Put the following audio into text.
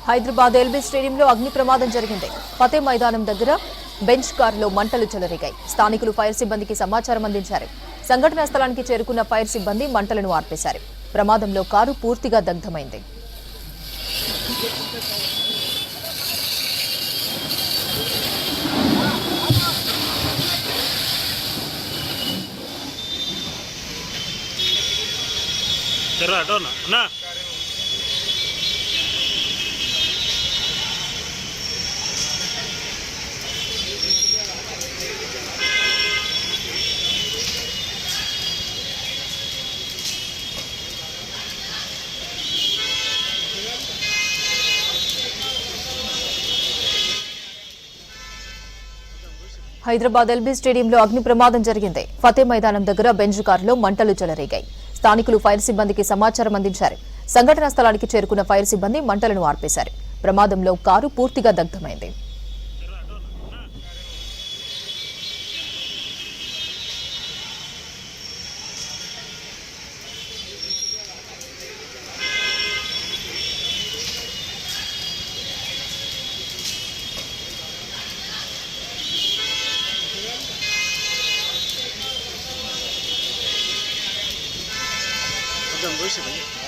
Hyderabad LB స్టేడియంలో అగ్ని ప్రమాదం జరిగింది. ఫతే మైదానం దగ్గర బెంచ్ కారులో మంటలు చెలరేగాయి. స్థానికులు ఫైర్ సిబ్బందికి సమాచారం అందించారు. సంఘటనా స్థలానికి చేరుకున్న ఫైర్ సిబ్బంది మంటలను ఆర్పేశారు. ప్రమాదంలో కారు పూర్తిగా దగ్ధమైంది. హైదరాబాద్ ఎల్బీ స్టేడియంలో అగ్ని ప్రమాదం జరిగింది. ఫతే మైదానం దగ్గర బెంచ్ కారులో మంటలు చెలరేగాయి. స్థానికులు ఫైర్ సిబ్బందికి సమాచారం అందించారు. సంఘటనా స్థలానికి చేరుకున్న ఫైర్ సిబ్బంది మంటలను ఆర్పేశారు. ప్రమాదంలో కారు పూర్తిగా దగ్ధమైంది. एकदम वैसे भैया